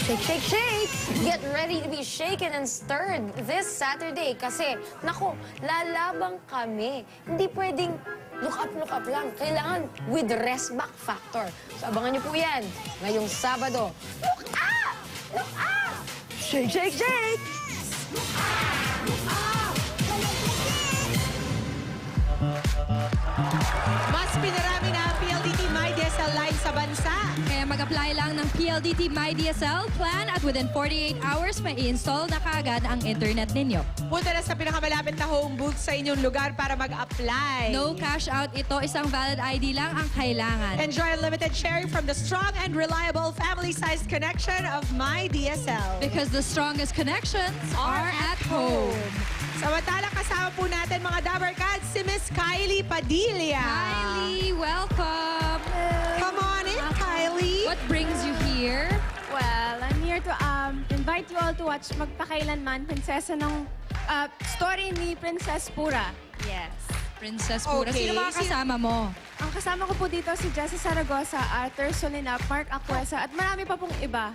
Shake, shake, shake! Get ready to be shaken and stirred this Saturday kasi, naku, lalabang kami. Hindi pwedeng look up lang. Kailangan with rest back factor. So abangan niyo po yan ngayong Sabado. Look up! Look up! Shake, shake, shake! Mas pinarami na ang PLDT MyDSL line sa bansa. Kaya mag-apply lang ng PLDT MyDSL plan at within 48 hours may i-install na kaagad ang internet ninyo. Punta na sa pinakamalapit na home booth sa inyong lugar para mag-apply. No cash out ito, isang valid ID lang ang kailangan. Enjoy unlimited sharing from the strong and reliable family-sized connection of MyDSL. Because the strongest connections are at home. Samantalang kasama po natin mga Dabarkads, si Miss Kylie Padilla. Kylie, welcome! Come on in, Kylie. What brings you here? Well, I'm here to invite you all to watch Magpakailanman, Prinsesa ng story ni Princess Pura. Yes. Princess Pura. Okay. Sino mga kasama mo? Ang kasama ko po dito si Jessie Saragosa, Arthur Solinap, Mark Aquesa, at marami pa pong iba.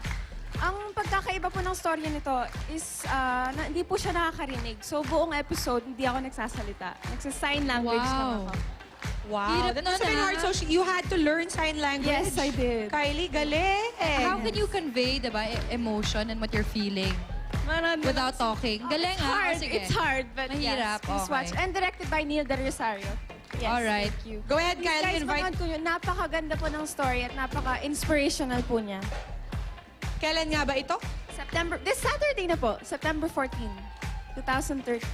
Ang pagkakaiba po ng storya nito is na hindi po siya nakakarinig. So buong episode, hindi ako nagsasalita. Nagsa-sign language lang ako. Wow, Hirap that nun, must have been hard. So you had to learn sign language. Yes, I did. Kylie, galing. How can you convey, diba, emotion and what you're feeling without talking? Galing Hard. Sige. It's hard, but Mahirap, yes, please watch. okay. And directed by Neil Del Rosario. Yes, Alright. thank you. Go ahead, Please, Kylie, guys, invite. manood ko yun. Napakaganda po ng story at napaka-inspirational po niya. Kailan nga ba ito? This Saturday na po, September 14, 2013.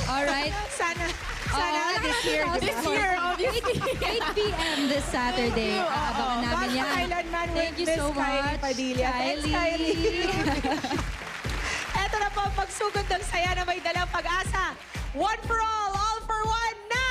Alright. Sana Oo, this year. This year, obviously. 8 p.m. this Saturday. Abangan namin yan. Magpakailanman with Thank you Miss so Kylie much, Padilla. Thanks, Kylie. Eto na po ang pagsugod ng saya na may dalang pag-asa. One for all for one na!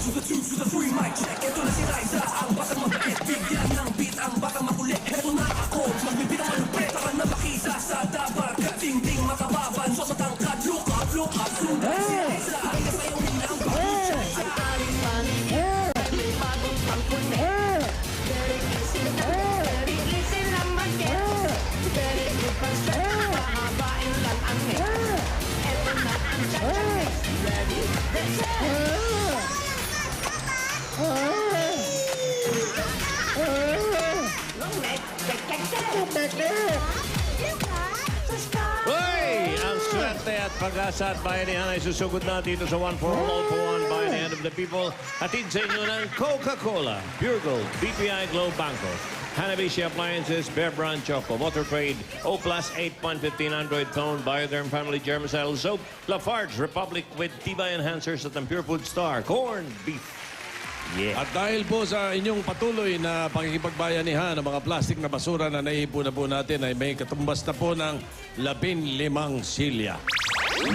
To the 2 to the 3, mic check. Ito na si Liza, ang batang mabait. Bigyan ng beat ang batang makulit. Ito na ako, magbibit ang malupit. Taka na makisa sa dabarkad. Ding-ding makababan, so matangkad. Look up, sundan si Liza. Kaya sayaw nila ang bagong siya. Ang aring maligit, ay may bagong pangkulit. Very easy lang mag-get. Very good pang stretch, pahabain lang ang neck. Ito na ang cha-cha. Ready, that's it. Hoy! Ang swerte at pag-asa at bayanihan ay susugod na dito sa One for All for One by the Hand of the People. Hatid sa inyo ng Coca-Cola, Pure Gold, BPI Globe Banco, Hanabishi Appliances, Bear Brand Choco, Motor Trade, O Plus 8.15 Android Phone, Bioderm Family Germicide Soap, Lafarge Republic with Tibay Enhancers at ang Pure Food Star, Corn Beef. Yeah. At dahil po sa inyong patuloy na pakikipagbayanihan ng mga plastik na basura na naipon na po natin ay may katumbas na po ng 15 silya.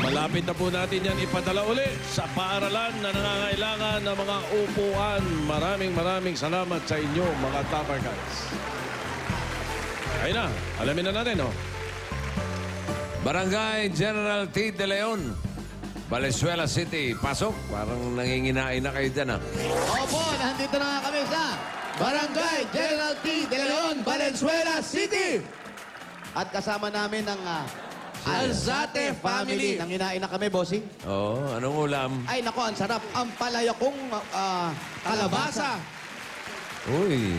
Malapit na po natin yan ipadala uli sa paaralan na nangangailangan ng mga upuan. Maraming salamat sa inyo mga Dabarkads. Ayun na, alamin na natin, oh. Barangay General T. De Leon, Valenzuela City. Pasok. Parang nanginginain na kayo dyan, ha? Opo, nandito na nga kami sa Barangay General T. De Leon, Valenzuela City. At kasama namin ang Alzate Family. Nanginain na kami, bossing. Oo, anong ulam? Ay, nako, ang sarap. Ang palayakong kalabasa. Uy.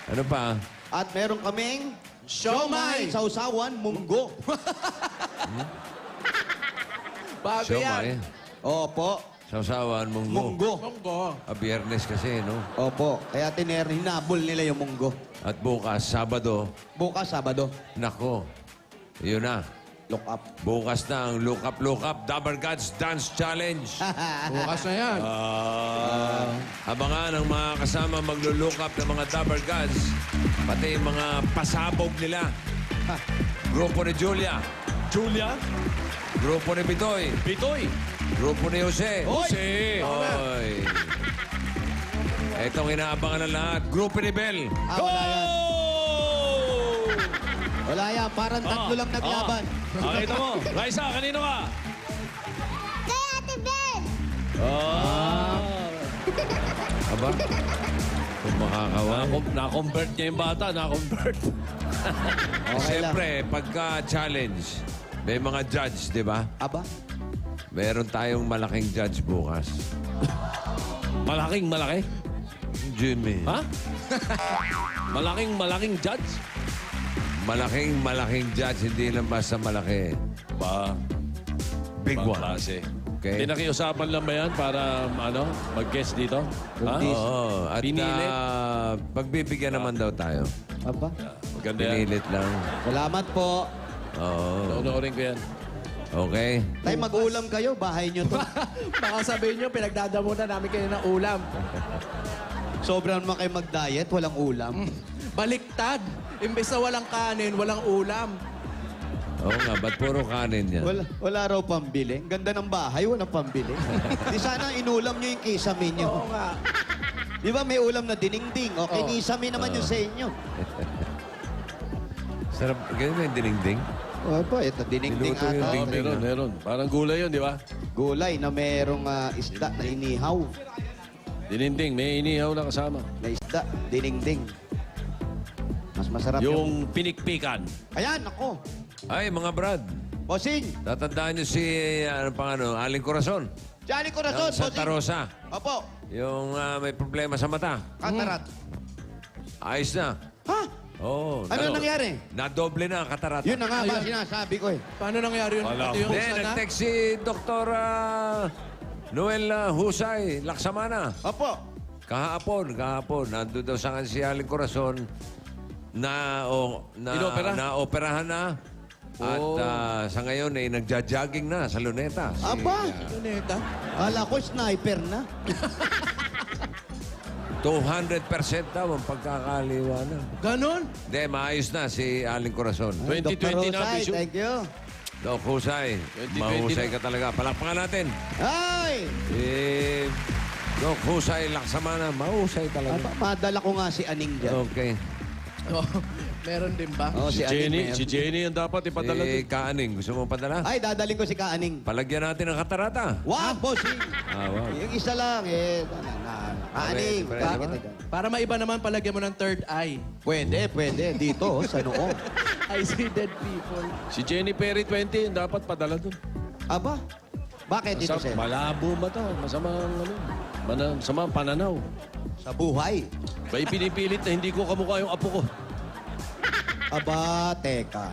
Ano pa? At meron kaming siomay, sausawan, munggo. Bago Siomay. Opo, Sausawan, munggo. munggo. Biyernes kasi, no? Opo, kaya hinabol nila yung munggo. At bukas, Sabado, Bukas, Sabado, nako, yun na. look up. Bukas na ang Look Up, Dabber Gods Dance Challenge. Bukas na yan. Abangan ang mga kasama maglo-look up ng mga Dabber Gods. Pati yung mga pasabog nila. Grupo ni Julia. Julia, Grupo ni Bitoy. Bitoy, Grupo ni Jose. Jose. Oy. Itong inaabangan ng lahat. Grupo ni Bel. Wala yan. Wala yan, parang tatlo lang naglaban. Ito mo. Raisa, kanino ka? Kay Ate Ben! Aba? Kung makakawa. Na-convert niya yung bata, na-convert. Siyempre, pagka-challenge, may mga judge, di ba? Aba? Meron tayong malaking judge bukas. Malaking malaki? Jimmy. Ha? Malaking judge? Malaking judge, hindi lang basta malaki. Ba, Big ibang one. klase. Okay? Hindi nakiusapan lang ba yan para mag-guest dito? Ha? Oo. At Pinilit? pagbibigyan naman daw tayo. Aba? Maganda yan. Pinilit lang. Salamat po. Oo. Unoorin ko yan. Okay. Tay, mag-ulam kayo, bahay nyo to. Baka sabihin nyo, pinagdadamunan namin kayo ng ulam. Sobrang naman kayo mag-diet, walang ulam. Baliktad. Imbes na walang kanin, walang ulam. Oo nga, ba't puro kanin yan? Wala raw pambili. Ang ganda ng bahay, walang pambili. Di sana inulam nyo yung kisame nyo. Oo nga. Di ba may ulam na diningding? O, kinisame naman yung sa inyo. Sarap. Ganyan ba yung dinengding? O po, ito diningding Niluto yung ata. dingding. Meron. Parang gulay yun, di ba? Gulay na merong isda na inihaw. Dininding, may inihaw na kasama. Na isda, diningding. Mas masarap Yung pinikpikan. Ayan, ako. Ay, mga Brad. Bossing, Tatandaan niyo si, Aling Corazon. Johnny Corazon, Ng Santa bossing. Rosa. Opo, Yung may problema sa mata. katarat. Ayos na. Ha? Oo. Ano nangyari? Nadoble na ang katarata. Yun na nga ba sinasabi ko eh. Paano nangyari yun? Wala Ito yung Hindi, isa na? nag-text si Dr. Noel Husay, Laksamana. Opo. Kahapon. Nandun daw sa akin si Aling Corazon Inopera? na-operahan na. At sa ngayon ay nagja-jogging na sa Luneta. Aba, Neta. ala ko sniper na. 200% daw ang pagkakaliwa na. Ganon? Hindi, maayos na si Aling Corazon. 2020 na, Rosay, Bisyo. thank you. Doc Husay, 2020 mahusay na. ka talaga. Palakpakan natin. Ay! Doc Husay, Laksamana, mahusay talaga. Madala ko nga si Aning dyan. Okay. Oh, meron din ba? Oh, Si Aning. Si Jenny ang dapat ipadala doon. Kaaning, gusto mo padala? Ay, dadaling ko si Kaaning. Palagyan natin ng katarata. Wow, bossing. Wow. Yung isa lang, Kaaning. Pwede, Bakit? pwede. Para maiba naman, palagyan mo ng third eye. Pwede. Dito, sa noo. I see dead people. Si Jenny Perry 20 ang dapat padala doon. Aba, bakit dito, Sen? Malabo mata. Masamang pananaw. Sa buhay. Ba ipinipilit na hindi ko kamukha yung apo ko. Aba, teka.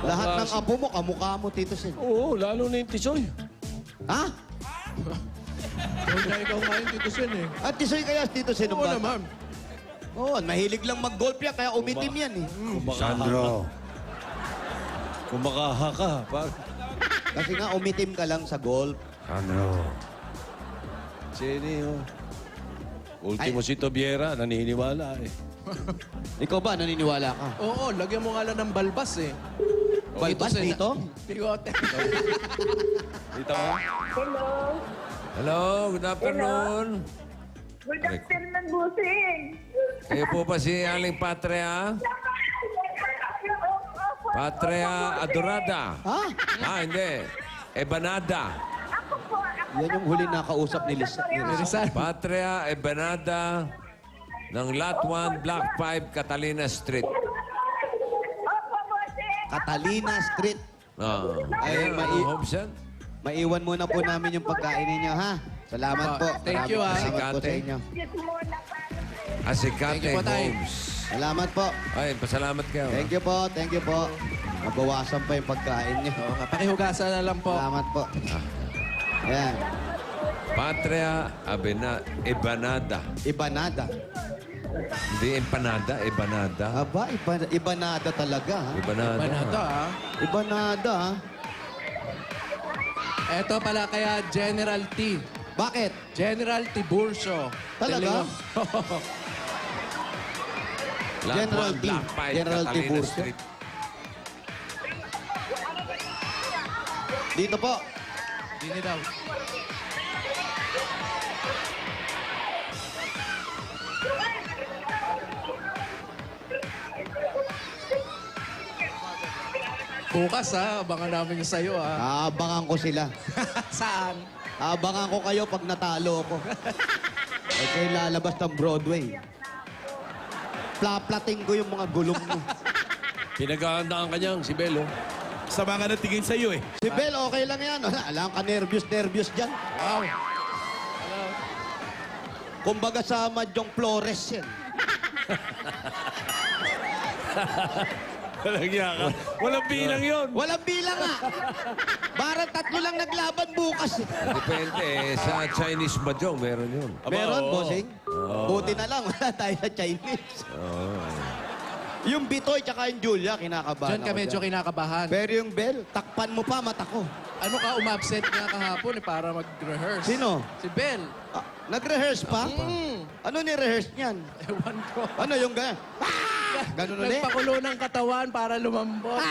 Lahat ng apo mo, kamukha mo, Tito Sen. Oo, lalo na yung tisoy. Ha? Ikaw nga yung Tito Sen eh. At tisoy kaya, Tito Sen, Oo naman. Oo, mahilig lang mag-golf yan, kaya umitim yan eh. Sandro. Kung makaha ka. Kasi nga, umitim ka lang sa golf. Jenny, oh. Ultimo si Tobiera, naniniwala eh. Ikaw ba, naniniwala ka? Oo, lagyan mo nga lang ng balbas eh. Balbas Sen, dito? Bigote. Dito mo? Hello, good afternoon. Good afternoon, Busing. Kayo po ba si Aling Patria? Patria Adorada. Ha? Hindi. Ebanada. Ako po. Yan yung huli nakausap ni Rizal. Patria Ebanada ng Lot 1, Block 5, Catalina Street. Opo, Busing. Catalina Street. Ay, Ay, Hobbs yan. Maiwan muna po namin yung pagkain ninyo, ha? Salamat po. Thank you, Maraming ha. salamat po sa Sikate. inyo. Yes, muna pa. Asikate Thank you po, Tay. Hobbs. Salamat po. Ay, pasalamat kayo. Thank you po, thank you po. Nabawasan pa yung pagkain niyo. Oo nga, pakihugasan na lang po. Salamat po. Ayan. Patria Ebanada. Ibanada. Hindi empanada, Ebanada. Aba, ibanada talaga, ha? Ebanada. Banata, ha? Ibanada, ha? Eto pala kaya General T. Bakit? General Tiburcio. Talaga? General T. General Tiburcio. Dito po. Dini daw. Bukas ha, abangan namin yung sayo ha. Aabangan ko sila. Saan? Aabangan ko kayo pag natalo ko. Eh, kayo lalabas ng Broadway. Plaplating ko yung mga gulong mo. Pinag-aandaan ka niyang si Belo. Sama nga na tingin sa'yo eh. Si Bel, okay lang yan. Alam ka, nervyos dyan. Wow. Kumbaga sa Madyong Flores yan. Walang yaka. Walang bilang yun. Walang bilang nga. Para 3 lang naglaban bukas. Depende eh. Sa Chinese Mahjong, meron yun. Meron, oo. bossing? Buti na lang, wala tayo sa Chinese. Yung Bitoy tsaka yung Julia, kinakabahan Diyan ka ako medyo dyan. kinakabahan. Pero yung Bel, takpan mo pa mata ko. Ano ka, umabsent nga kahapon eh, para mag-rehearse. Sino? Si Bel. Ah, nag-rehearse pa? Ano ni-rehearse niyan? Ewan ko. Ano yung ganyan? Ganun ulit? Nagpakulo ng katawan para lumambot.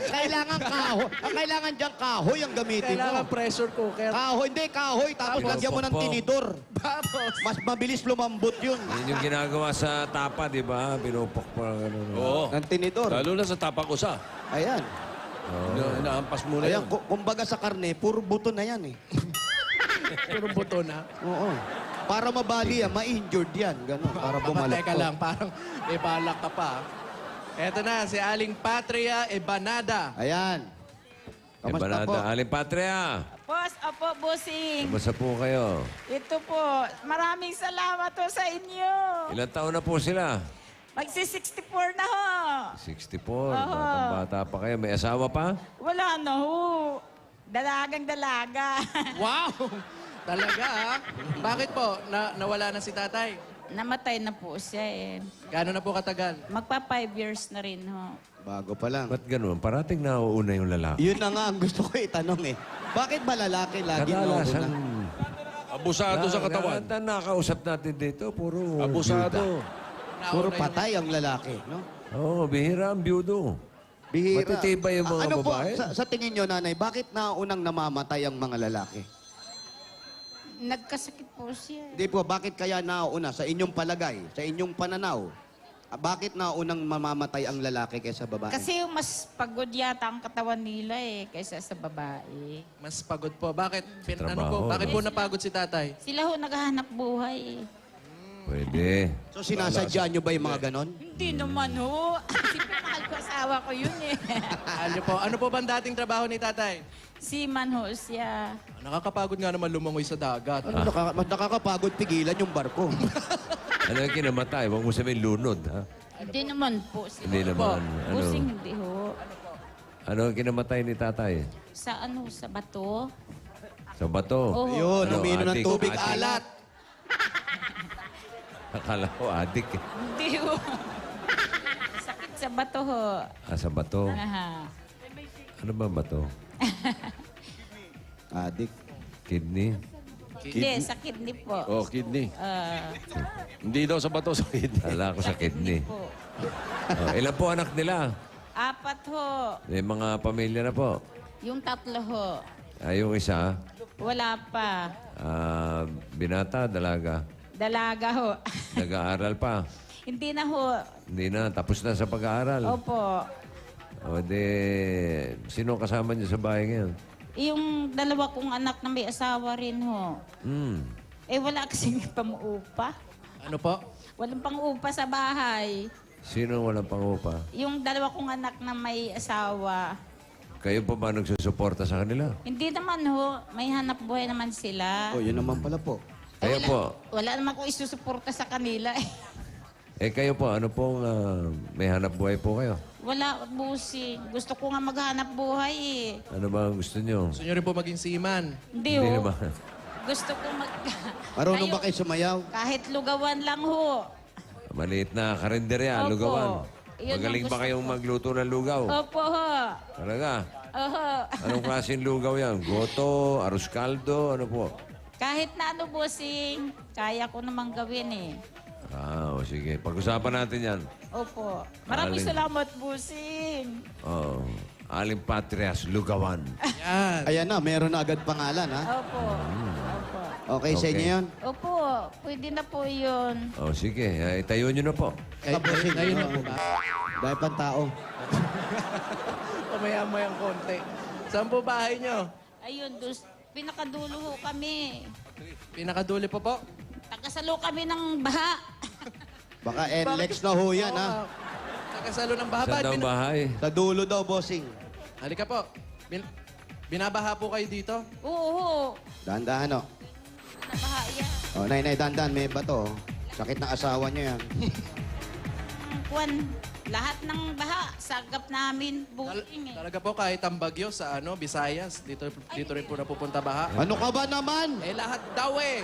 Kailangan kahoy. Ang kailangan diyang kahoy ang gamitin Kailangan mo. pressure cooker. Kahoy, hindi kahoy. Tapos Tapos lagyan mo ng pokpok. tinidor. Tapos, Mas mabilis lumambot yun. Yun yung ginagawa sa tapa, di ba? Pinupok pa gano'n. Oo. Ng tinidor. Lalo na sa tapak usa. Ayan. Naampas mo na Ayan, yan. kumbaga sa karne, puro buto na yan eh. puro buto na. Oo. Para mabali yan, ma-injured yan. Ganun, para bumalak. Teka lang, parang may balak ka pa. Eto na, si Aling Patria Ebanada. Ayan. Kamusta Ebanada. po? Aling Patria. Boss, opo, bossing. Kamusta po kayo? Ito po, maraming salamat po sa inyo. Ilang taon na po sila? Magsi-64 na ho. 64. Batang-bata pa kayo. May asawa pa? Wala na ho. Dalagang dalaga. Wow! Talaga ah. Bakit po? Nawala na si tatay? Namatay na po siya eh. Gano'n na po katagal? Magpa 5 years na rin ho. Bago pa lang. Ba't ganun? Parating nauuna yung lalaki. Yun na nga ang gusto ko itanong eh. Bakit ba lalaki lagi Kadalasan. nauna? Abusado sa katawan. Lahat na nakausap natin dito, puro Abusado. Puro patay ang lalaki, no? Oo, bihira ang byudo. Bihira. Matitibay yung mga ano babae. po, sa tingin nyo, nanay, bakit naunang namamatay ang mga lalaki? Nagkasakit po siya. Hindi po, bakit kaya nauna? Sa inyong palagay, sa inyong pananaw, bakit naunang mamamatay ang lalaki kaysa babae? Kasi yung mas pagod yata ang katawan nila eh, kaysa sa babae. Mas pagod po. Bakit? Ano Trabaho, po? Bakit no? po napagod si tatay? Sila ho naghahanap buhay eh. Pwede. So sinasadya nyo ba yung mga ganon? Hindi naman ho. Siyempre mahal ko asawa ko yun eh. Ano po ba ang dating trabaho ni tatay? Seaman ho siya. Nakakapagod nga naman lumangoy sa dagat. Ano, mas nakakapagod pigilan yung barko. Ano yung kinamatay? Huwag mo sabihin lunod, ha? Hindi naman po. Hindi naman. Ano? Pusing hindi ho. Ano ang kinamatay ni tatay? Sa ano, sa bato. Sa bato? Oo. Yun, Ano, uminom ng adik, tubig adik. alat. Akala ko adik eh. Hindi ho. Sakit sa bato ho. Sa bato. Aha. Ano ba bato? Adik. Kidney? Hindi, sa kidney po. Oh, kidney. Ah, Hindi daw sa bato, sa kidney. Kala ko sa kidney. po. Ilan po anak nila? 4 ho. May mga pamilya na po. Yung 3 ho. Yung isa, Wala pa. binata, dalaga. Dalaga ho. Nag-aaral pa. Hindi na ho. Hindi na, tapos na sa pag-aaral. Opo. O de, sino kasama niyo sa bahay ngayon? Yung 2 kong anak na may asawa rin ho. Eh wala kasing pamuupa. Ano po? Walang pang-upa sa bahay. Sino walang pangupa? Yung dalawa kong anak na may asawa. Kayo pa ba nagsusuporta sa kanila? Hindi naman ho, may hanap buhay naman sila. O, yun naman pala po. Kayo po, Wala naman akong isusuporta sa kanila. kayo po, ano pong may hanap buhay po kayo? Wala, busi. Gusto ko nga maghanap buhay eh. Ano ba ang gusto nyo? Gusto nyo rin po maging seaman. Hindi Hindi ho. naman. Gusto ko Marunong ba kayo sumayaw? Kahit lugawan lang ho. Maliit na karinderya, Opo. lugawan. Yun Magaling ang ba gusto kayong ko. magluto ng lugaw? Opo ho. Talaga? Oho. Anong klaseng lugaw yan? Goto, arroz caldo, ano po? Kahit na ano, busing, kaya ko namang gawin eh. Sige. Pag-usapan natin yan. Opo. Maraming Aling. salamat, busing. Oh, Aling Patrias, lugawan. Yan. Ayan na, meron na agad pangalan, ha? Opo. Opo. Okay, sa inyo yun? Opo. Pwede na po yun. Oh, sige. Itayo nyo na po. Kapusing. Ayun na po ba? Dahil pang tao. Pamaya-mayang konti. Saan po bahay nyo? Ayun, pinakadulo ho kami. Pinakaduli po po. Tagasalo kami ng baha. Baka NLEX na ho yan, ha? Nakasalo ng baha. Saan daw bahay? Sa dulo daw, bossing. Halika po. Binabaha po kayo dito? Oo. Dahan-dahan, oh. Nabaha yan. Oh, nay, dandan, may bato. Oh. Sakit ng asawa niya yan. Kuwan, lahat ng baha, sagap namin, buking eh. Talaga po kahit ang bagyo sa Visayas, dito rin po napupunta baha. Ano ka ba naman? Eh lahat daw eh.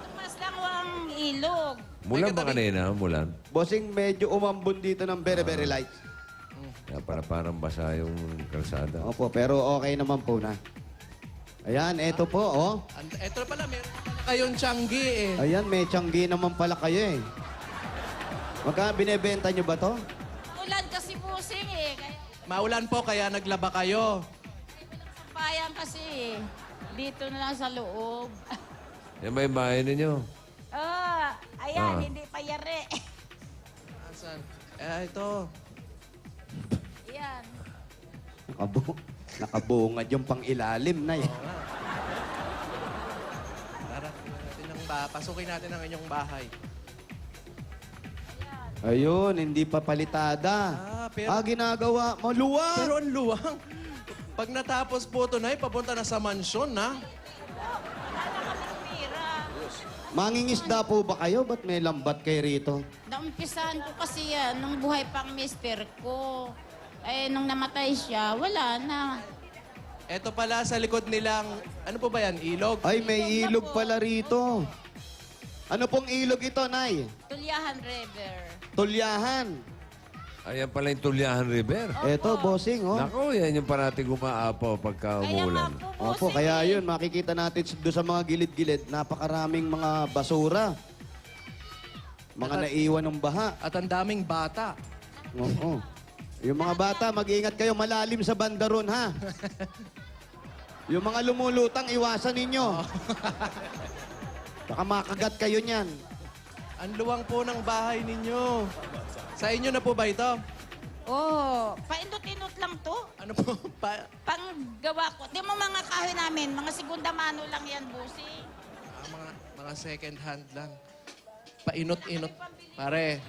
Tumas lang ang ilog. Mulan ba kanina? Mulan? Bossing, medyo umambon dito ng very, very light. Parang basa yung kalsada. Opo, pero okay naman po na. Ayan, eto po, oh. Eto pala, meron pala kayong tiyanggi eh. Ayan, may tiyanggi naman pala kayo, eh. Magka binebenta nyo ba to? Ulan kasi busing eh. Kaya Maulan po kaya naglaba kayo. sampayan kasi eh. Dito na lang sa loob. Yan ba yung bahay ninyo? Ayan, hindi pa yari. Asan? Ito. Ayan. Nakabungad yung pang-ilalim na, eh. Tara, tingnan natin pasukin natin ang inyong bahay. Ayun, hindi pa palitada. Ginagawa. Maluwag! Pero ang luwang. Pag natapos po ito, Nay, papunta na sa mansyon, na? Mangingisda po ba kayo? Ba't may lambat kayo rito? Naumpisahan ko kasi yan nung buhay pang mister ko. Eh, nung namatay siya, wala na. Ito pala sa likod nilang, ano po ba yan, ilog? Ay, may ilog pala rito. Ano pong ilog ito, Nay? Tulyahan River. Tulyahan. Ayan pala yung Tulyahan River. Eto, bossing, oh. Naku, yan yung parating umaapaw pagka umulan. Opo, kaya yun, makikita natin doon sa mga gilid-gilid, napakaraming mga basura. Mga naiwan ng baha. At ang daming bata. Oo. Yung mga bata, mag-iingat kayo, malalim sa bandaron, ha? Yung mga lumulutang, iwasan ninyo. Baka makagat kayo niyan. Ang luwang po ng bahay ninyo. Sa inyo na po ba ito? Oo. Paindot-indot lang to. Ano po? Panggawa ko. Di mo mga kahoy namin, mga segunda mano lang yan, busi. Mga second hand lang. Painot-inot. Pare,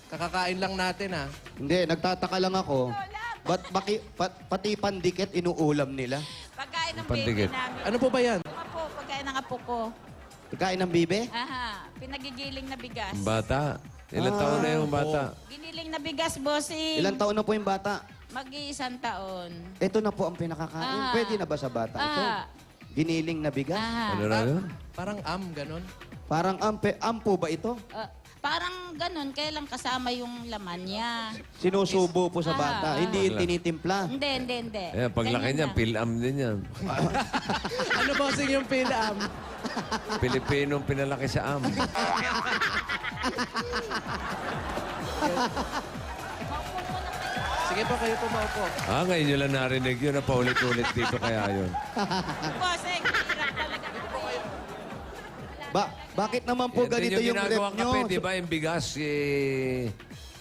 kakakain lang natin, ha? Hindi, nagtataka lang ako. Ba't pati pandikit inuulam nila? Pagkain ng Pandikit. baby namin. Ano po ba yan? Ano po, pagkain ng apo ko. Pagkain ng bibe? Aha, pinagigiling na bigas. Ang bata. Ilang taon na yung bata? Giniling na bigas, bossing. Ilang taon na po yung bata? Mag-iisang taon. Ito na po ang pinakakain. Pwede na ba sa bata ito? Giniling na bigas? Ano na yun? Parang ganon. Parang ampo ba ito? Parang ganun, kaya lang kasama yung laman niya. Sinusubo po sa bata. Hindi yung tinitimpla. Hindi. Ayan, paglaki Ganyan niyan, lang. pilam din yan. Ano bossing yung pilam? Pilipinong pinalaki sa am. Sige po, kayo po maupo. Ngayon nyo lang narinig yun na paulit-ulit dito kaya yun. Bossing, hirap talaga. Bakit naman po ganito yung rep ginagawang nyo? kape, di ba? Yung bigas,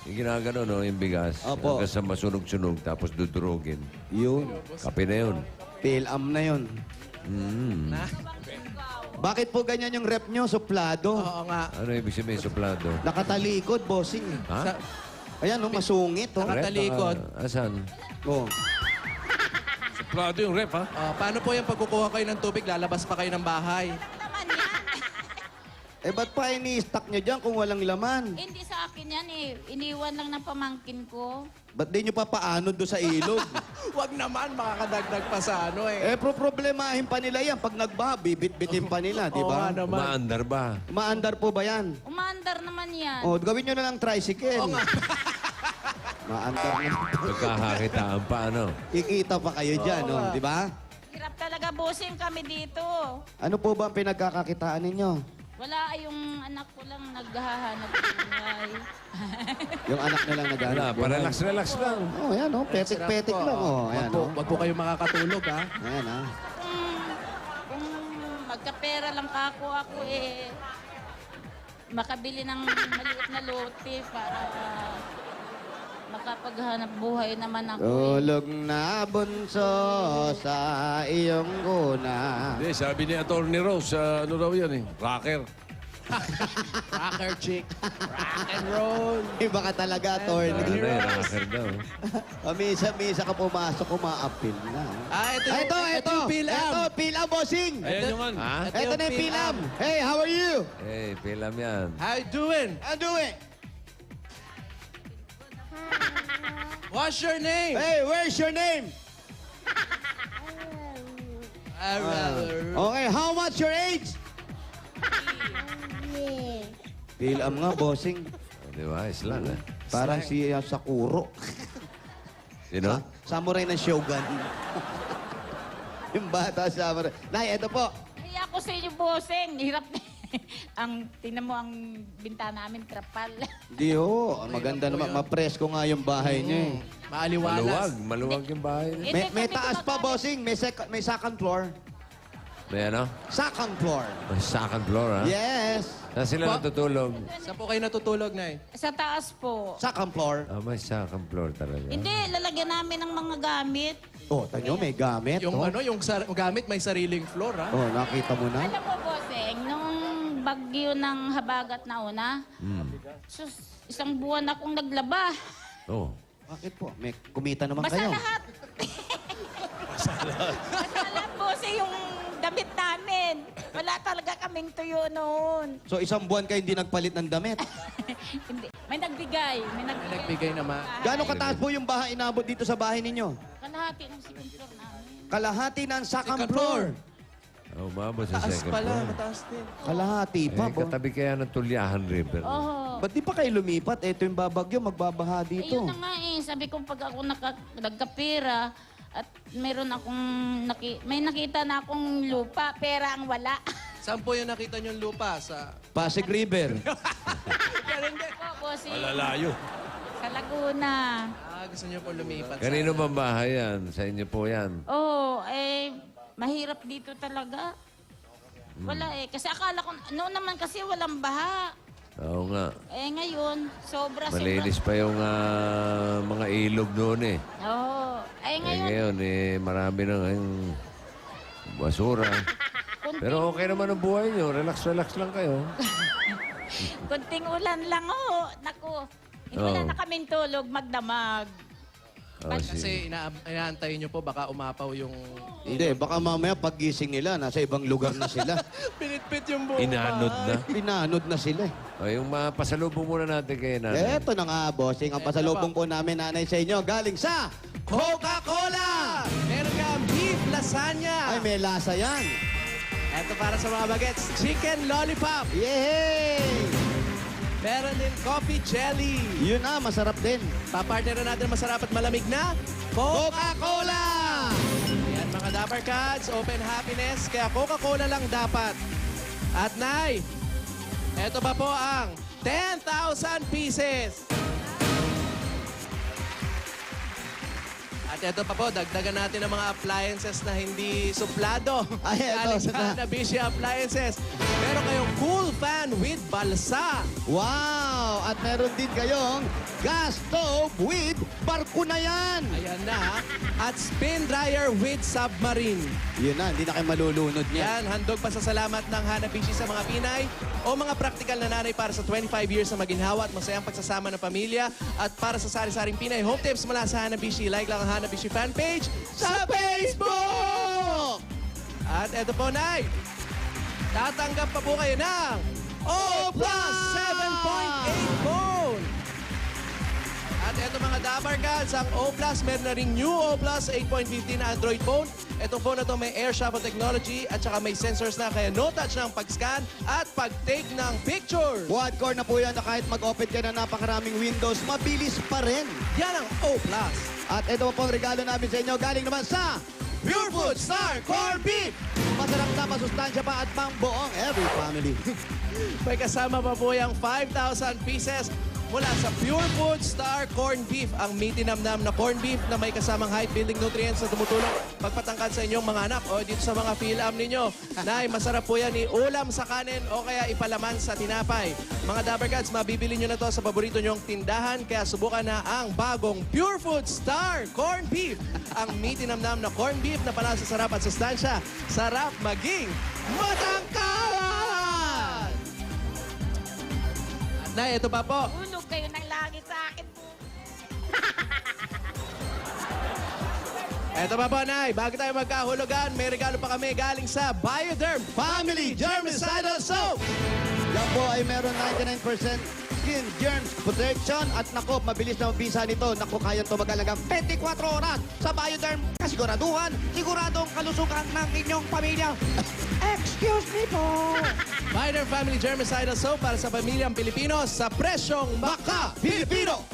yung ginagano, no? Yung bigas. Opo. Hanggang sa masunog-sunog, tapos dudurugin. Yun. Kape na yun. PLAM na yun. Bakit po ganyan yung rep nyo? Suplado. Oo nga. Ano ibig sabihin, suplado? Nakatalikod, bossing. Ha? Ayan, no, masungit, oh. Nakatalikod. Asan? Oh. Suplado yung ref, ha? Paano po yung pagkukuha kayo ng tubig? Lalabas pa kayo ng bahay. Naman yan. Eh, ba't pa ini-stock nyo dyan kung walang laman? Hindi sa akin yan eh. Iniwan lang ng pamangkin ko. Ba't di nyo papaanod doon sa ilog? Wag naman, makakadagdag pa sa ano eh. Problemahin pa nila yan. Pag nagbaha, bibit-bitin pa nila, di Oo ba? nga naman. Umaandar ba? Maandar po ba yan? Umaandar naman yan. Oh, gawin nyo na lang tricycle. Maandar na. Pagkakakitaan pa, ano? Kikita pa kayo dyan, no? Di ba? Hirap talaga bossing kami dito. Ano po ba ang pinagkakakitaan ninyo? Wala, yung anak ko lang naghahanap buhay. Yung anak na lang Wala, nag-aaral. pa-relax-relax lang. Oh, yan, oh. Petik-petik lang, oh. Ayan, oh. Wag po kayo makakatulog, ha? Ayan, ah. Kung magkapera lang ako eh, makabili ng maliit na lote para makapaghanap buhay naman ako. Tulog na bunso sa iyong kuna. Hindi, sabi ni Atty. Rose, ano raw yan eh? Rocker. Rocker chick. Rock and roll. Iba ka talaga, Ano attorney. na, rocker daw. Misa-misa ka pumasok, umaapil na. Ito Ito, ito. yung Pilam. Ito, Pilam, bossing. Ayan yung man. Ha? Ito na yung Pilam. Hey, how are you? Eh, pilam yan. How you doing? How doing? What's your name? Hey, where's your name? Okay, how much your age? Pilam nga, bossing. Di ba? Islang, eh. Parang si Sakuro. Sino? Samurai ng Shogun. Yung bata samurai. Nay, ito po. Ay, ako sa inyo, bossing. Hirap na. Tingnan mo ang bintana namin, trapal. Di ho. Maganda naman. Mapresko nga yung bahay niyo. eh. Maaliwalas. Maluwag yung bahay. niya. May Hindi kami taas pa, kumakain. bossing. May second floor. May ano? Second floor. May second floor, ha? Yes. Saan sila natutulog? Saan po kayo natutulog, Nay? Sa taas po. Second floor. Ah, may second floor talaga. Hindi, lalagyan namin ng mga gamit. Oh, tanyo, may gamit. Yung oh. ano, yung gamit may sariling floor, ha? Oh, nakita mo na? Alam mo, bossing, nung bagyo ng habagat na una, sus, isang buwan akong naglaba. Oh. Bakit po? May kumita naman Basta kayo. lahat. Basta lahat, bossing, yung damit namin. Wala talaga kaming tuyo noon. So, isang buwan kayo hindi nagpalit ng damit. Hindi. May nagbigay. May nagbigay. Nagbigay naman. Gano'ng kataas po yung bahay inabot dito sa bahay ninyo? Kalahati ng second floor namin. Kalahati ng second Second floor. Oh, umabot sa Taas second pala, floor. mataas din. Kalahati pa. Eh, katabi kaya ng Tulyahan River. Oo. Ba't di pa kayo lumipat? Ito yung babagyo, magbabaha Eh, dito. yun na nga eh. Sabi ko pag ako nagkapera at meron akong may nakita na akong lupa, pera ang wala. Saan po yung nakita niyong lupa? Sa... Pasig River. Po, bossing. Malalayo. Sa Laguna. Gusto niyo po lumipat Kanino bang bahay yan? Sa inyo po yan. Oo, mahirap dito talaga. Wala eh. Kasi akala ko, noon naman kasi walang baha. Oo nga. Ngayon, sobra. Malinis pa yung mga ilog noon eh. Oo. Eh Ngayon, ngayon marami na ngayong basura. Pero okay naman ang buhay nyo. Relax-relax lang kayo. kunting ulan lang oh. Naku, wala Oo. na kaming tulog, magdamag. Oh, Kasi inaantay niyo po baka umapaw yung... Hindi, baka mamaya paggising nila, nasa ibang lugar na sila. Pinitpit yung buong Inanod na. Pinanod na sila. O, yung pasalubong muna natin kay nanay. Eto na nga, bossing. Ang pasalubong po namin, nanay, sa inyo, galing sa Coca-Cola! Meron kang beef lasagna. Ay, may lasa yan. Ito para sa mga bagets, chicken lollipop. Yay! Meron din coffee jelly. Yun na, masarap din. Papartner na natin masarap at malamig na Coca-Cola! Yan mga Dapper Cats, open happiness, kaya Coca-Cola lang dapat. At Nay, eto ba po ang 10,000 pieces. At eto pa po, dagdagan natin ang mga appliances na hindi suplado. Ay, eto. Galing sa Nabishi Appliances. Meron kayong cool fan with balsa. Wow! At meron din kayong gas stove with barko na yan. Ayan na. At spin dryer with submarine. Yun na, hindi na kayo malulunod niya. Yan, handog pasasalamat ng Hanabishi sa mga Pinay o mga praktikal na nanay para sa 25 years na maginhawa at masayang pagsasama ng pamilya. At para sa sari-saring Pinay home tips mula sa Hanabishi, like lang ang Hanabishi fan page sa Facebook! At eto po, Nay, tatanggap pa po kayo ng O Plus 7.8 phone. At eto mga Dabar Cats, ang O Plus, meron na rin new O Plus 8.15 na Android phone. Etong phone na to may air shuffle technology at saka may sensors na kaya no touch ng pag-scan at pag-take ng pictures. Quad-core na po yan na kahit mag-open ka na napakaraming windows, mabilis pa rin. Yan ang O Plus. At ito po ang regalo namin sa inyo. Galing naman sa Pure Food Star Corned Beef. masarap na, masustansya pa at pang buong every family. May kasama pa po yung 5,000 pieces mula sa Pure Food Star Corned Beef. Ang mitinamnam na corned beef na may kasamang height-building nutrients na tumutulong pagpatangkad sa inyong mga anak o dito sa mga PhilAm ninyo. Nay, masarap po yan ulam sa kanin o kaya ipalaman sa tinapay. Mga Dabber Cats, mabibili nyo na to sa paborito nyong tindahan kaya subukan na ang bagong Pure Food Star Corned Beef. Ang mitinamnam na corned beef na panalo sa sarap at sustansya. Sarap maging matangkalan! Nay, ito pa po. Ulog kayo ng langit sa akin po. Eto pa po, Nay. Bago tayo magkahulugan, may regalo pa kami galing sa Bioderm Family Germicidal Soap. Yan po ay meron 99% skin germs protection at nako, mabilis na mabisa nito. Nako, kayang tumagal hanggang 24 oras sa Bioderm. Kasiguraduhan, siguradong kalusugan ng inyong pamilya. Excuse me po. Bioderm Family Germicidal Soap para sa pamilyang Pilipino sa presyong Maka Pilipino.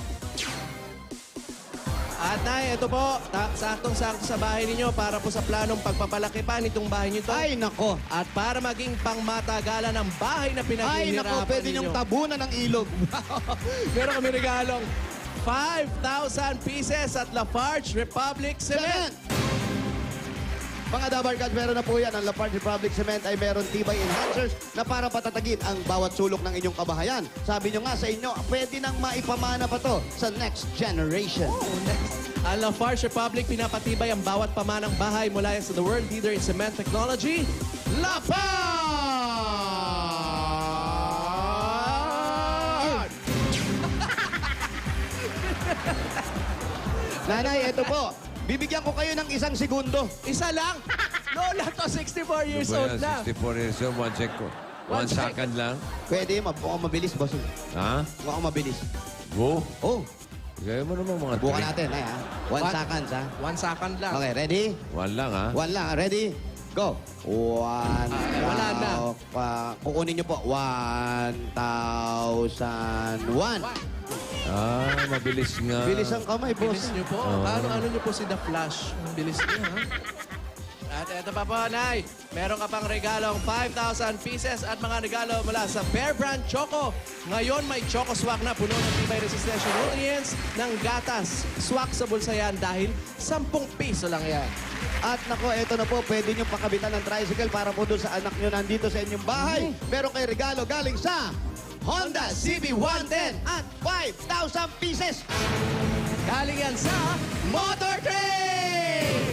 At Nay, ito po, saktong-sakto sa bahay ninyo para po sa planong pagpapalaki pa nitong bahay nito. Ay, nako. At para maging pangmatagalan ng bahay na Ay, pinaghihirapan nako, pwede niyong tabunan ng ilog. Meron kami regalong 5,000 pieces at Lafarge Republic Cement. Mga Dabar Cats, meron na po yan. Ang Lafarge Republic Cement ay meron tibay enhancers na para patatagin ang bawat sulok ng inyong kabahayan. Sabi nyo nga sa inyo, pwede nang maipamana pa to sa next generation. Ang Lafarge Republic, pinapatibay ang bawat pamanang bahay mula sa the world leader in cement technology, Lafarge! Nanay, ito po. Bibigyan ko kayo ng 1 segundo. Isa lang? Lola to, 64 years Ano ba old yan? na. 64 years old, one check ko. One One second lang. Pwede, mukhang mabilis, boss. Ha? Mukhang mabilis. Go. Oh, Gaya mo naman mga bukan trick. natin, ay ha. 1 seconds, ha. 1 second lang. Okay, ready? One lang, ha? 1 lang, ready? Go. 1. wala na. Kukunin nyo po. 1,001. Ah, mabilis nga. Bilis ang kamay, boss. Bilis nyo po. Ano nyo po si The Flash? Ang bilis nyo, ha? At eto pa po, Nay. Meron ka pang regalong 5,000 pieces at mga regalo mula sa Bear Brand Choco. Ngayon may Choco Swak na puno ng tibay resistensya nutrients ng gatas. Swak sa bulsa yan dahil 10 piso lang yan. At nako, eto na po, pwede nyo pakabitan ng tricycle para po doon sa anak nyo nandito sa inyong bahay. Meron kayo regalo galing sa Honda CB110 at 5,000 pieces. Galing yan sa Motor Trade!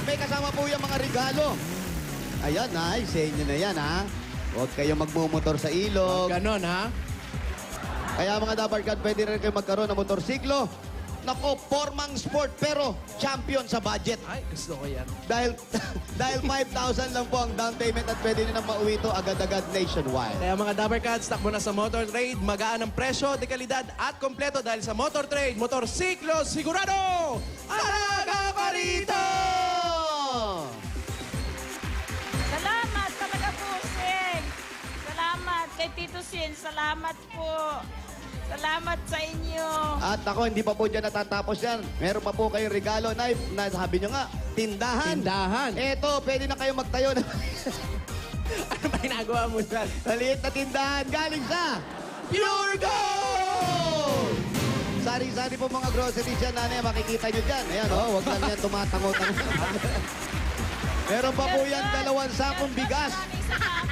May kasama po yung mga regalo. Ayan, ay, sa inyo na yan, ha? Huwag kayong magmumotor sa ilog. Ganon, ha? Kaya mga Dabar Cats, pwede rin kayo magkaroon ng motorsiklo. Nako, formang sport, pero champion sa budget. Ay, gusto ko yan. Dahil 5,000 lang po ang down payment at pwede nyo nang mauwi ito agad-agad nationwide. Kaya mga Dabber Cats, takbo na sa Motor Trade. Magaan ang presyo, dekalidad at kompleto dahil sa Motor Trade, motorsiklo sigurado! Alaga pa rito! Salamat talaga po, Sen. Salamat kay Tito Sen. Salamat po. Salamat sa inyo. At ako, hindi pa po dyan natatapos yan. Meron pa po kayong regalo na sabi nyo nga, tindahan. Tindahan. Eto, pwede na kayo magtayo na Ano ba ginagawa mo dyan? maliit na tindahan galing sa Pure Gold! Sari-sari po mga groceries dyan, nanay, makikita nyo dyan. Ayan, oh, wag lang yan tumatango-tango. Meron pa po yan 2 sakong bigas. Maraming salamat.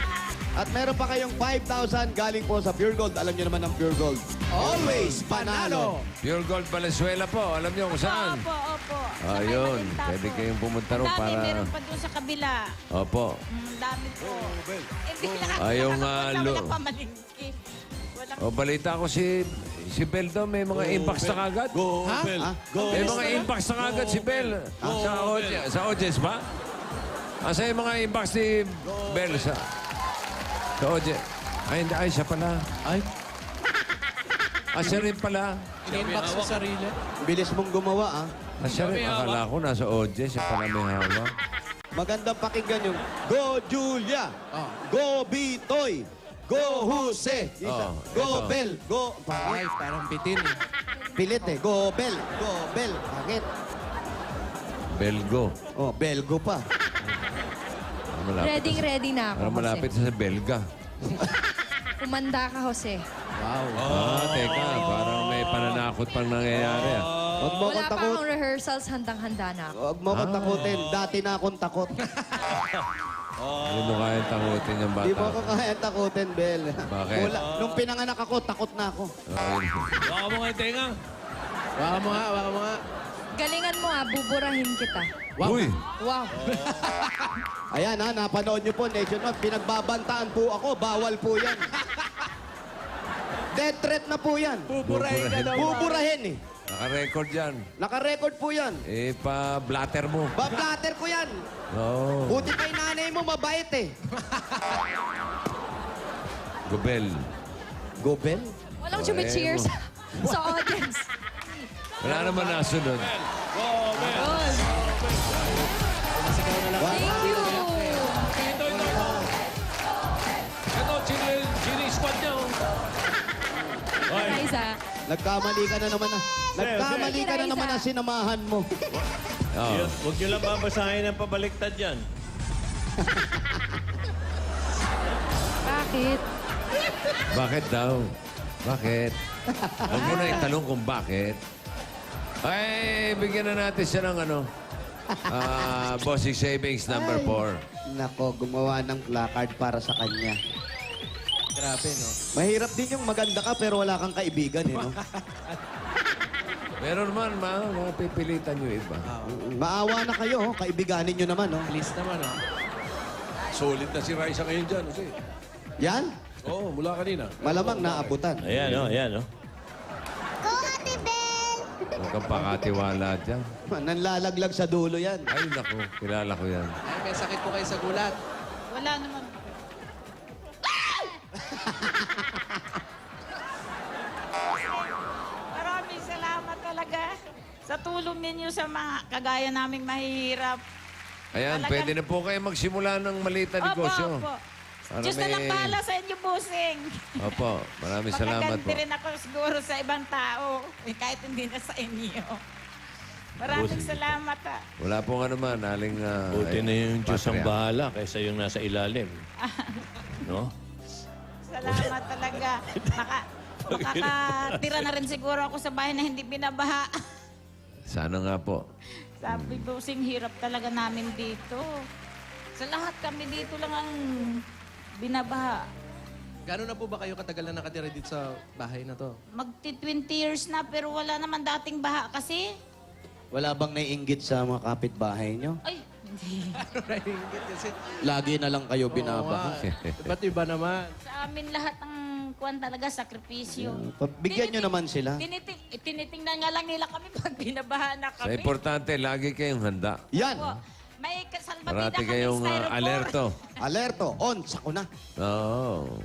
At meron pa kayong 5,000 galing po sa Pure Gold. Alam nyo naman ang Pure Gold. Always panalo. Pure Gold Valenzuela po. Alam niyo kung saan? Opo. Sa may Ayun. Malinta Pwede po. kayong pumunta ron Ang dami, para... meron pa doon sa kabila. Opo. Dami po. Hindi na Ayong, wala lo- pamalingki. Walang O, balita ko si Bel daw may mga impacts na kagad. Go, Ha? Bel. Ha? Go, May mga impacts na kagad si Bel. Sa audience ba? Asa yung mga impacts ni Bel sa audience? Ay, siya pala. Ay, Siya rin pala. in-inbox sa sarili. Bilis mong gumawa, ah. Siya rin. Akala ko nasa audience. Siya pala may hawak. Magandang pakinggan yung Go Julia, Go Bitoy, Go Jose, isa. Go ito. Bel, Go... Ay, parang bitin eh. Pilit eh. Go Bel, Go Bel. Bakit? Belgo. Oh, Belgo pa. Ready na ako, Parang malapit Jose. sa Belga. Kumanda ka, Jose. Teka. Parang may pananakot pang nangyayari. Huwag mo Wala akong pa takot. akong rehearsals, handang-handa na ako. Huwag mo akong takutin. Dati na akong takot. Hindi mo kaya takutin yung Hindi mo bata. ako kaya takutin, Bel. Bakit? Nung pinanganak ako, takot na ako. Baka mo nga yung tenga. Baka mo nga. Galingan mo nga, buburahin kita. Uy! Wow. Ayan ha, napanood niyo po, Nation One. Pinagbabantaan po ako. Bawal po yan. Death threat na po yan. Buburahin ka daw. Buburahin eh. Naka-record yan. Naka-record po yan. Pa-blatter mo. Bablatter ko yan. Oo. Buti pa yung nanay mo, mabait eh. Gobel. Gobel? Walang chumi-cheers sa audience. Wala naman nasunod. Thank you. Ito, chili-squad niya. Isa. Nagkamali ka na naman na. Nagkamali ka na naman na sinamahan mo. Oo. Huwag niyo lang babasahin ang pabaliktad yan. Bakit? Bakit daw? Bakit? Huwag mo na itanong kung bakit. Ay, bigyan na natin siya ng Bossing Savings number 4. Nako, gumawa ng placard para sa kanya. Grabe, no? Mahirap din yung maganda ka pero wala kang kaibigan eh, no? Meron man, mapipilitan nyo iba. Maawa na kayo, oh. Kaibiganin nyo naman, no? Please naman, no? Solid na si Raisa ngayon dyan. Kasi. Yan, Oo, mula kanina. malamang naabutan. Ayan, oh, ayan, oh. Huwag kang pakatiwala dyan. Nanlalaglag sa dulo yan. Ay, naku, kilala ko yan. Ay, may sakit po kayo sa gulat. Wala naman. Maraming salamat talaga sa tulong ninyo sa mga kagaya naming mahihirap. Ayan, Talagang- pwede na po kayo magsimula ng maliit na negosyo. Opo. Para Diyos na lang may- bahala sa inyo, Busing. Opo, maraming salamat Makaganti po. rin ako siguro sa ibang tao, kahit hindi na sa inyo. Maraming salamat, ha. Wala pong ano man, aling... Buti na yung Diyos ang patria. bahala kaysa yung nasa ilalim. No? Salamat talaga. Makakatira na rin siguro ako sa bahay na hindi binabaha. Sana nga po. Sabi, Busing, hirap talaga namin dito. Sa lahat kami dito lang ang binabaha. Gano'n na po ba kayo katagal na nakatira dito sa bahay na to? Magti-20 years na pero wala naman dating baha kasi. Wala bang naiinggit sa mga kapitbahay nyo? Ay, hindi. Ano na yung ingit kasi? Lagi na lang kayo binabaha. Ba't iba naman? Sa amin lahat ng kuwan talaga, sakripisyo. Bigyan nyo naman sila. Tinitingnan nga lang nila kami pag binabaha na Sa kami. importante, lagi kayong handa. Yan. Po, may salbabida Parati kami kayong styrofoam. alerto. Alerto. On. Sako na. Oo.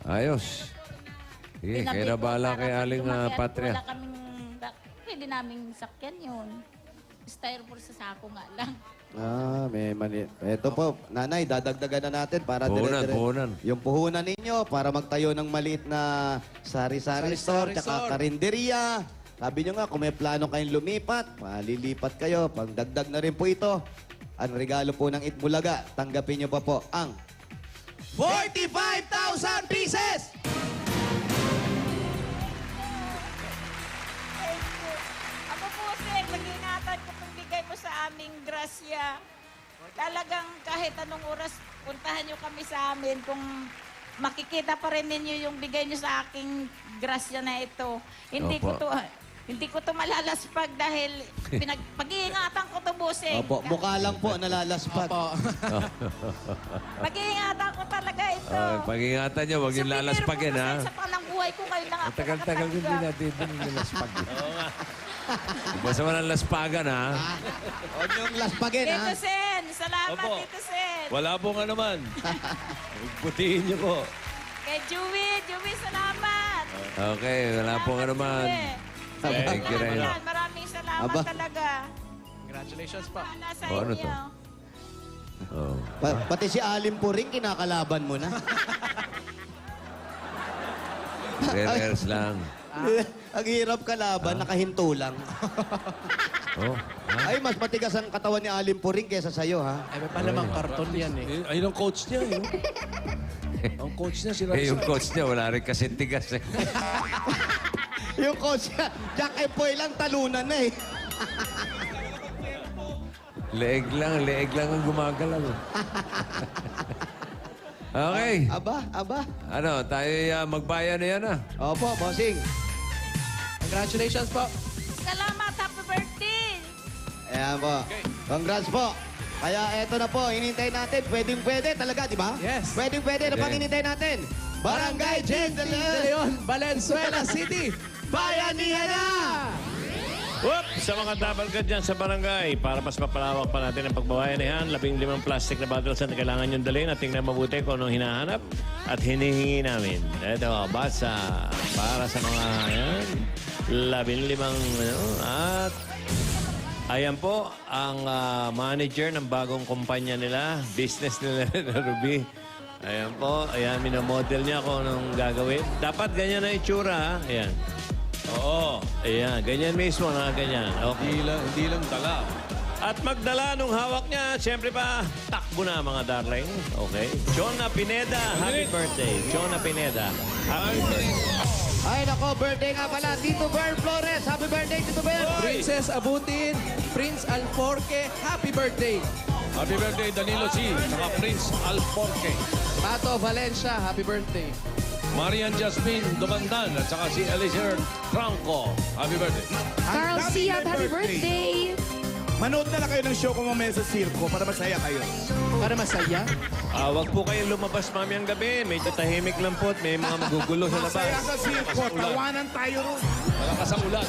Ayos. Sige, kayo na bahala kay Aling Patria. Wala kaming, pwede naming sakyan yun. Styrofoam sa sako nga lang. May mali. Ito po, nanay, dadagdagan na natin para Puhunan. Yung puhunan ninyo para magtayo ng maliit na sari-sari store, Sari-sari tsaka store. karinderya. Sabi nyo nga, kung may plano kayong lumipat, malilipat kayo. Pagdagdag na rin po ito. Ang regalo po ng Itbulaga, tanggapin nyo pa po ang 45,000 pieces! Ako po, Sir, mag-ingatan ko kung bigay mo sa aming grasya. Talagang kahit anong oras, puntahan nyo kami sa amin kung makikita pa rin ninyo yung bigay nyo sa aking grasya na ito. Opo. Hindi ko to malalaspag dahil pag-iingatan ko to, bossing. Opo, mukha lang po nalalaspag. Pag-iingatan ko talaga ito. Pag-ingatan nyo, huwag yung lalaspagin, ha? Sa panang buhay ko, kayo lang ako Tagal-tagal din natin ito ng laspag. Basta walang laspagan, ha? Huwag niyong laspagin, ha? Tito Sen, salamat, Opo. Tito Sen. Wala pong ano man. Butihin niyo po. Kay Joey, salamat. Okay, wala pong ano man. Thank you, Ren. Maraming salamat Aba. talaga. Congratulations po. Nasa Oh, ano inyo. to? Oh. Pati si Alim po rin, kinakalaban mo na. Reverse lang. Ang hirap kalaban, nakahinto lang. Oh. Ay, mas matigas ang katawan ni Alim po rin kesa sa'yo, ha? Ay, may palamang karton yan eh. Ayun ang coach niya, eh. Ang coach niya, si Eh, yung Raisa. coach niya, wala rin kasi tigas, eh. Yung coach niya, Jack Epoy lang, talunan na, eh. Leeg lang ang gumagalaw. eh. Okay. Aba. Ano, tayo magbayan na yan, ah. Opo, bossing. Congratulations po. Salamat, happy birthday. Ayan po. Congrats po. Kaya eto na po, hinintay natin. Pwedeng-pwede talaga, di ba? Yes. Pwedeng-pwede na pang hinintay natin. Barangay Gen de De Leon, Valenzuela City. Bayanihan na! Whoop! Sa mga tabalgad dyan sa barangay, para mas mapalawak pa natin ang pagbabayanihan, 15 plastic na bottles na kailangan niyong dalhin at tingnan mabuti kung anong hinahanap at hinihingi namin. Ito, basa para sa mga yan, 15 at ayan po ang manager ng bagong kumpanya nila, business nila na Ruby. Ayan po, ayan, minamodel niya kung anong gagawin. Dapat ganyan na itsura, ha? Ayan. Oo. Ayan, ganyan mismo na ganyan. Okay. Hindi lang dala. At magdala nung hawak niya, siyempre pa, takbo na mga darling. Okay. Chona Pineda, happy birthday. Chona Pineda, happy birthday. Ay, nako, birthday nga pala. Tito Bern Flores. Happy birthday, Tito Bern. Princess Abutin, Prince Alforque, happy birthday. Happy birthday, Danilo C. Saka Prince Alforque. Pato Valencia, happy birthday. Marian Jasmine Dumandan at saka si Eliezer Franco. Happy birthday. Carl Siap, happy birthday! Manood na lang kayo ng show ko mamaya sa circo para masaya kayo. Para masaya. Wag po kayong lumabas mamayang gabi. Medyo tahimik lang po at may mga magugulo sa labas. Masaya sa circo, tawanan tayo ron. Malakas ang ulan.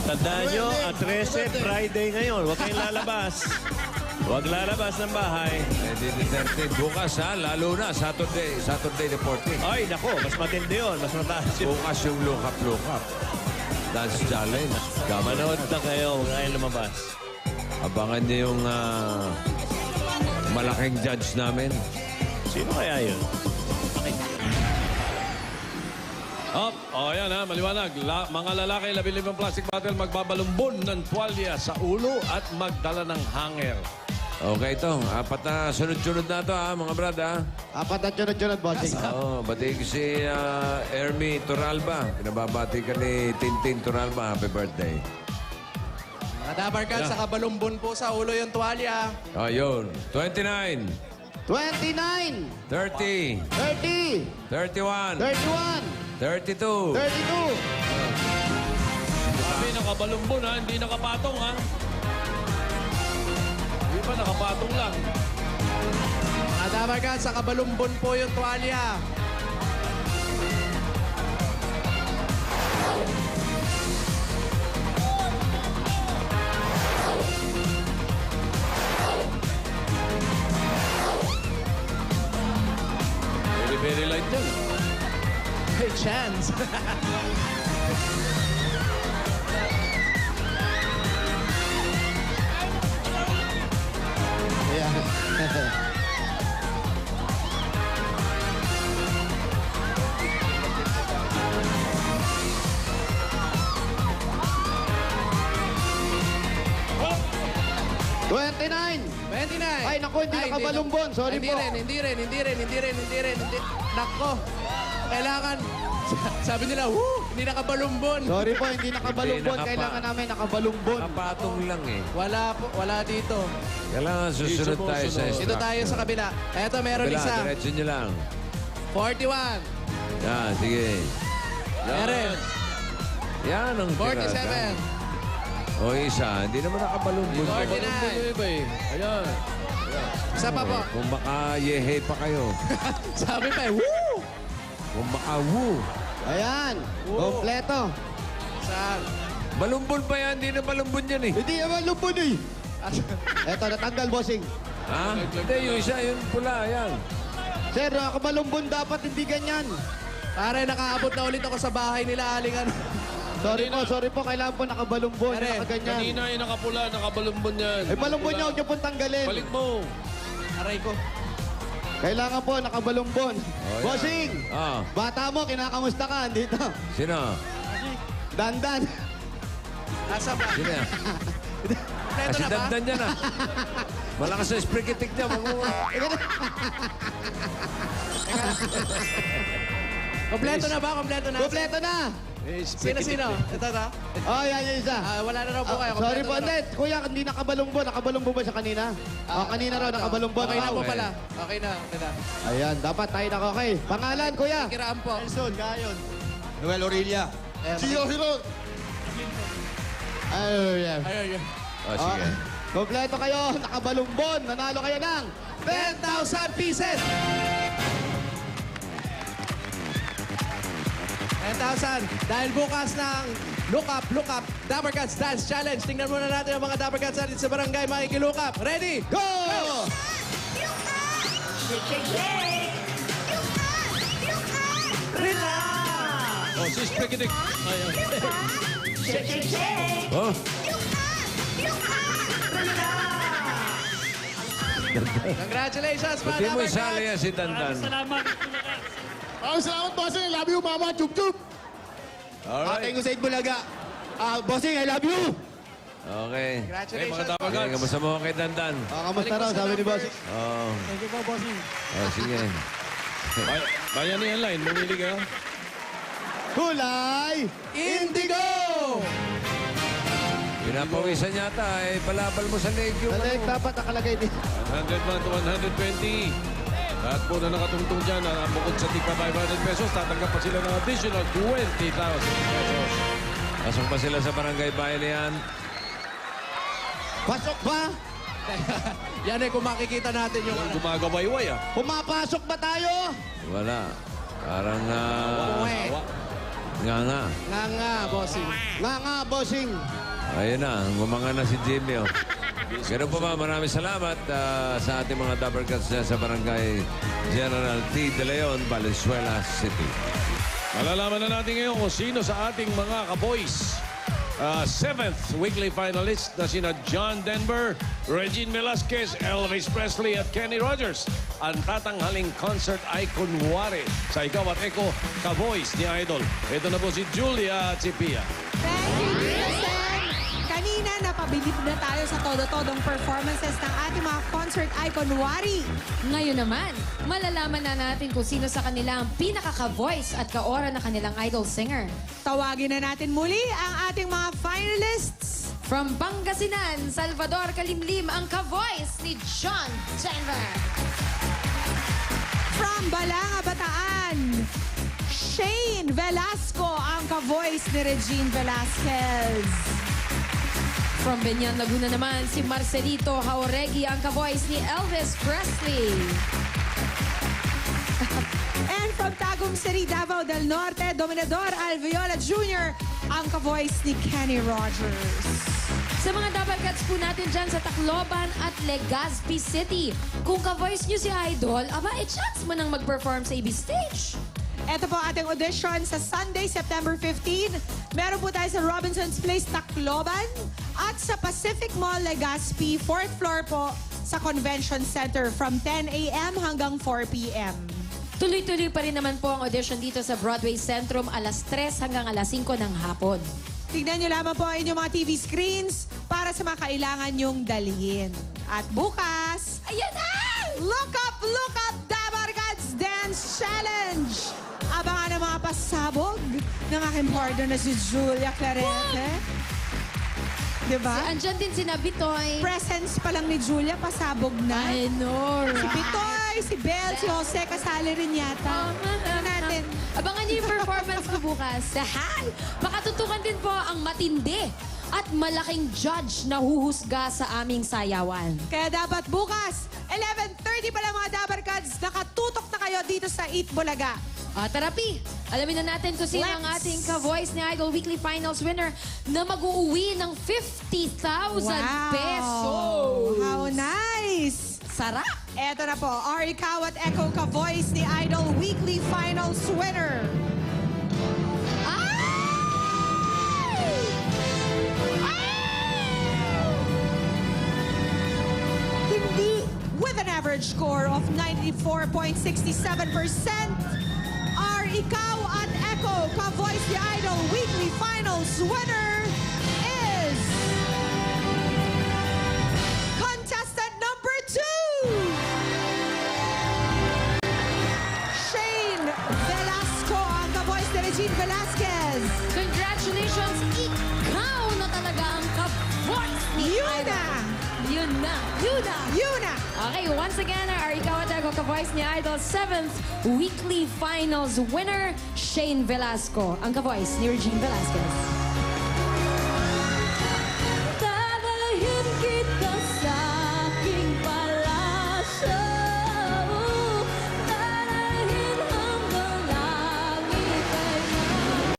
Tandaan nyo, at 13, Friday ngayon. Huwag kayong lalabas. Huwag lalabas ng bahay. Eh, di 13. Bukas, ha? Lalo na, Saturday the 14th. Ay, nako, mas matindi yun. Mas mataas yun. Bukas yung look up. Dance challenge. Manood na kayo. Huwag kayong lumabas. Abangan niyo yung malaking judge namin. Sino kaya yun? Up. O, yan ha, maliwanag. Mga lalaki, 15 plastic bottle, magbabalumbon ng tuwalya sa ulo at magdala ng hanger. Okay, ito. Apat na sunod-sunod na ito, ha, mga brad, ha? Apat na chunod-chunod, bossing. Oo, bati ko si Ermi Turalba. Pinababati ka ni Tintin Turalba. Happy birthday. Mga Dabarkad, sa kabalumbon po sa ulo yung tuwalya. Oh, yun. 29, 29, 30, 30, 31, 31, 32. 32. Sabi, nakabalumbon ha, hindi nakapatong ha. Hindi pa, nakapatong lang. Mga Dabarkad, sa kabalumbon po yung tuwalya. Very light yan. Hey, chance. Ayan. $29. 29. Ay, naku, hindi nakabalumbon. Sorry hindi po. Hindi rin. Nako. Kailangan, sabi nila, woo, hindi nakabalumbon. Sorry po, hindi nakabalumbon. Hindi, Kailangan namin nakabalumbon. Nakapatong lang, eh. Wala po, wala dito. Kailangan susunod tayo sa Dito tayo sa kabila. Eto, meron Kabila, isa. diretso nyo lang. 41. Yan, sige. Aaron. Yan ang 47. tirada. O isa, hindi naman nakabalumbon. 49. Iba eh. Ayan. Isa pa po. Kung baka yehe pa kayo. Sabi pa eh, woo! Kung baka woo. Ayan. Kompleto. Isa. Balumbon pa yan, hindi na balumbon yan eh. Hindi naman lupon eh. Eto, natanggal, bossing. Ha? Hindi, yung isa, yung pula, yan. Sir, nakabalumbon dapat, hindi ganyan. Pare, nakaabot na ulit ako sa bahay nila, Aling ano. Sorry po, kailangan po nakabalumbon, Pare, nakaganyan. Kanina yung nakapula, nakabalumbon yan. Eh, balumbon niya, huwag niyo pong tanggalin. Balik mo. Aray ko. Kailangan po, nakabalumbon. yan. Bossing, Ah, bata mo, kinakamusta ka, dito. sino? Dandan. Nasa ba? Sino yan? Kompleto Kasi na ba? dandan yan ah. Malakas sa sprikitik niya. Kompleto na ba? Kompleto na? Kompleto na. Sino? Ito na? Oh, yan yung isa. Wala na raw po kayo. Sorry po, Kompleto na hindi. Kuya, hindi nakabalumbon. Nakabalumbon ba siya kanina? Kanina raw, nakabalumbon. Okay na po Okay. pala. Okay na. Okay na. Ayan, dapat tayo na okay. Pangalan, kuya? Kiraan po. Nelson, Gayon. Noel Aurelia. Gio Hiro. Ayun, Ayun. Oh, sige. Kompleto kayo, nakabalumbon. Nanalo kayo ng 10,000 pieces! 10,000. Dahil bukas ng Look Up, Dapper Cats Dance Challenge. Tingnan muna natin ang mga Dapper Cats natin sa barangay makikilook up. Ready? Go! Oh, si sprikitik. Ayan. Oh, Congratulations, mga pati mo Dapper isali Cats! yan si Dandan. Salamat, bossing. Love you, mama. Chup, chup. Ate ko sa Bulaga. Bossing, I love you. Okay. Hey, mga Congratulations. dapat Okay, kamusta mo kay Dandan? Kamusta raw, sabi ni boss? Oh. Thank you po, bossing. Oh, sige. Bayan niya line. Mamili ka. Kulay! Indigo! Pinapawisan yata, eh, palabal mo sa leg yung Balik, ano. dapat nakalagay din. 100 man to 120. Lahat po na nakatungtong dyan, bukod sa tigpa 500 pesos, tatanggap pa sila ng additional 20,000 pesos. Pasok pa sila sa barangay Bayanihan. Pasok ba? Yan eh, kung makikita natin yung ano. Gumagawayway ah. Pumapasok ba tayo? Wala. Parang Uwe. nga. Nga, bossing. Nga, bossing. Ayun na, gumanga na si Jimmy. Oh. Ganun po ba, maraming salamat sa ating mga Dapper Cats sa barangay General T. De Leon, Valenzuela City. Malalaman na natin ngayon kung sino sa ating mga ka-boys. 7th weekly finalist na sina John Denver, Regine Velasquez, Elvis Presley at Kenny Rogers. Ang tatanghaling concert icon Wari sa Ikaw at Eko, ka-boys ni Idol. Ito na po si Julia at si Pia. Thank you, Jason. Kanina, napabilib na tayo sa todo-todong performances ng ating mga concert icon Wari. Ngayon naman, malalaman na natin kung sino sa kanila ang pinakaka-voice at kaora na kanilang idol singer. Tawagin na natin muli ang ating mga finalists. From Pangasinan, Salvador Kalimlim ang ka-voice ni John Denver. From Balanga, Bataan, Shane Velasco ang ka-voice ni Regine Velasquez. From Benyan, Laguna naman, si Marcelito Jauregui ang ka-voice ni Elvis Presley. And from Tagum City, Davao del Norte, Dominador Alviola Jr. ang ka-voice ni Kenny Rogers. Sa mga Double Cuts po natin dyan sa Tacloban at Legazpi City. Kung ka-voice nyo si Idol, aba, chance mo nang mag-perform sa IB Stage. Ito po ating audition sa Sunday, September 15. Meron po tayo sa Robinson's Place, Tacloban. At sa Pacific Mall, Legazpi, 4th floor po sa Convention Center from 10 a.m. hanggang 4 p.m. Tuloy-tuloy pa rin naman po ang audition dito sa Broadway Centrum alas 3 hanggang alas 5 ng hapon. Tignan nyo lamang po ang inyong mga TV screens para sa mga kailangan nyong dalhin. At bukas, Ayan na! Look Up, Dabar Cats Dance Challenge! Abangan ang mga pasabog ng aking partner na si Julia Clarete. Diba? Andyan din si Bitoy. Presence pa lang ni Julia, pasabog na. I know, Si right? Bitoy, si Belle, si Jose, kasali rin yata. Tingnan natin. Abangan niyo yung performance ko bukas. Hi! Makatutukan din po ang matindi at malaking judge na huhusga sa aming sayawan. Kaya dapat bukas, 11:30 pa lang mga Dabarkads, nakatutok na kayo dito sa Eat Bulaga. Therapy, alamin na natin kung sino ang Let's. ating ka-Voice ni Idol Weekly Finals winner na mag-uuwi ng 50,000 pesos. How nice! Sarap! Eto na po, Ikaw at Echo ka-voice ni Idol Weekly Finals winner. Hindi. With an average score of 94.67%, Ikaw at Echo ka-voice ni Idol Weekly Finals winner is contestant number 2! Shane Velasco, ang ka-voice ni Regine Velasquez. Congratulations! Ikaw na talaga ang ka-voice ni Yuna! Yun na! Yuna! Yuna! Okay, once again, our Ikaw at Echo ka-voice ni Idol 7th Weekly Finals winner, Shane Velasco, ang ka-voice ni Regine Velasquez.